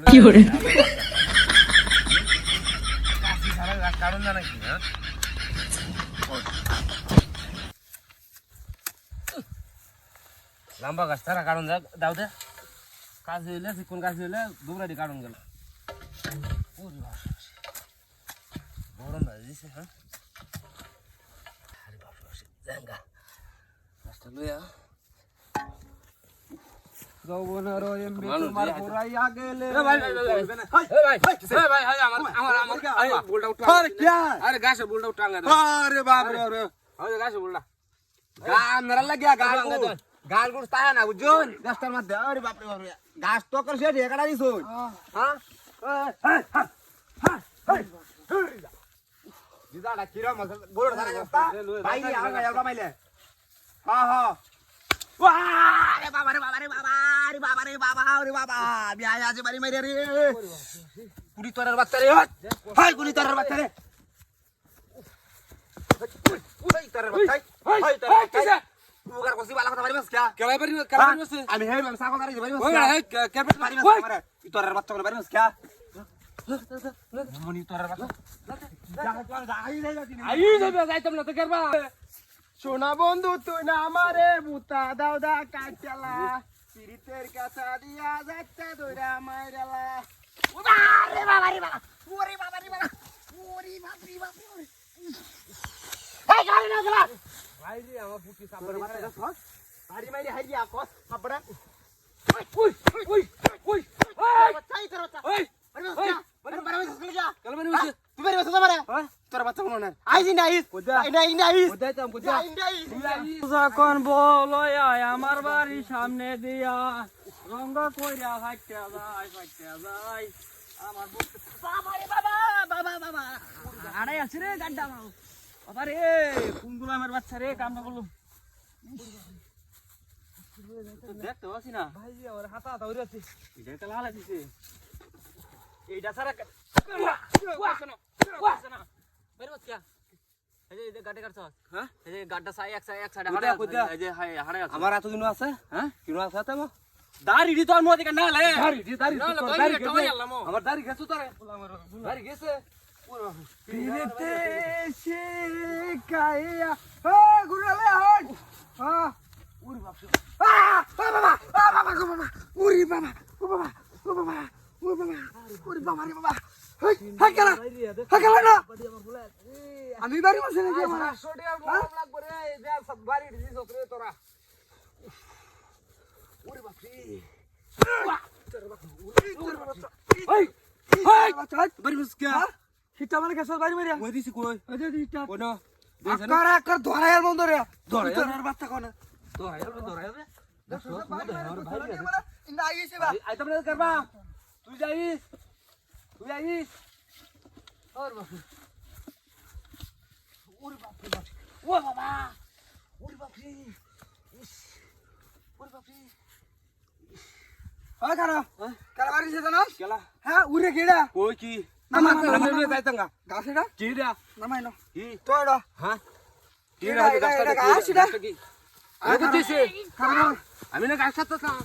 কি করে কারণ জানা কি হ্যাঁ লম্বা গাছ তারা কারণ দাও দে কাজ হইলে কোন কাজ হইলে দুবরাটি কারণ গেল গরম দিছে হ্যাঁ আরে বাপ রে জাঙ্গা গাছটা লইয়া যৌবনের এমবি তোমার পুরাইয়া গেলে এ ভাই আমার বোলটা উঠা আরে কি আরে গাছে বোলটা উঠাঙ্গা আরে বাপ রে রে আরে গাছে বোলটা গান মেরা লাগিয়া গান গুড় তাই না বুঝুন গাছটার মধ্যে আরে বাপ রে বাপ রে গাছ তো করে সেটি একাটা দিছুন হ্যাঁ দিদাটা কিরম আছে গোড় ধরে গাছটা ভাই আগে এলবা মাইলে হ্যাঁ হ্যাঁ আরে বাবা রে বাবা রে বাবা রে বাবা রে বাবা রে বাবা বিয়া আছে বাড়ি মাইরে রে কুড়ি তরের বাচ্চা রে হাই কুড়ি তরের বাচ্চা রে ওই তরের বাচ্চা হাই তরের বাচ্চা উগার কসি বালা কথা পারিবাস কি কেলাই পারিবাস আমি হেই আমি সাকো দাঁড়িয়ে পারিবাস ওই কেপে পারিবাস আমারে ই তরের বাচ্চা করে পারিবাস কি মনি তরের বাচ্চা আই যাবে যাইতাম না তো করবা সোনা বন্ধু তুই না আমারে বুতা দাও দা কাটলা পিরিতের কাছা দিয়া যাচ্ছে দইরা মাইরালা আরে বাবা রে বাবা ওরে বাবা রে বাবা ওরে বাপ রে বাপ এই গাড়ি না গলা ভাই রে আমার বুটি সাবরে মারা যাস বাড়ি মাইরে হাইয়া কস সাবরা ওই ওই ওই বাচ্চাই তোর বাচ্চা ওই আরে বাচ্চা বারে বারে চলে যা কেলা মানে হইছে তুই বারে বসে মারে তোর বাচ্চা কোন না আইস ইন আইস ইন আইস কোথায়তাম কোথায় যখন বলো আমার বাড়ির সামনে দিয়া রঙ্গ কইরা ফাইটা যায় আমার বাবা রে বাবা বাবা বাবা আড়াই আছে রে গাড্ডা মাও বাবা রে কোনগুলো আমার বাচ্চা রে কাম না করলো দেখতে পাচ্ছি না ভাই রে আমার হাতা ধরে আছে এটা একটা লাল আছে এইটা সারা হ্যাঁ এই যে হাড়ে আছে আমার এত দিন আছে হ্যাঁ কিনো আছে তো দাড়ি দি তোর মধ্যে না লে দাড়ি না, না, দাড়ি দাড়ি গেছে আল্লাহ মো। আমার দাড়ি গেছে তোরে দাড়ি গেছে পিরিতে সে কাইয়া ও গুরলে হট হ্যাঁ ওরে বাপ রে বাবা বাবা গো বাবা ওরে বাবা ও বাবা ও বাবা ও বাবা ওরে বাবা রে বাবা হই হাকালা হাকালা না আমি বাড়ি বসে নাকি আমার সোডিয়াম গরম লাগবে রে যা সব বাড়ি দিছিস রে তোরা ওরে বাপ রে ওই বাড়ি বস কে হিটা মানে কেসর বাড়ি মেরে ওই দিছি কই ওই যে হিটা কোন আকার আকার ধরায়াল বন্ধ রে ধরায়াল? ধরার বাচ্চা কোন দৌড়াইবে ইন্দা আইছে বা আইতাম না করবা তুই যাইস ওরে বাপ ওরে বাপ রে ও বাবা ওরে বাপ রে ওরে বাপ রে হ্যাঁ কারা কারা বাড়ি যেত না কেলা হ্যাঁ উড়ে গেড়া কই কি নামা নামে যাইতাঙ্গা গাছেটা কি রে নামাই না কি তো এটা হ্যাঁ কি এটা, রে এটা, গাছটা এটা গাছ এটা? কি আমি তো দিছি কারা আমি না গাছ কাটতাম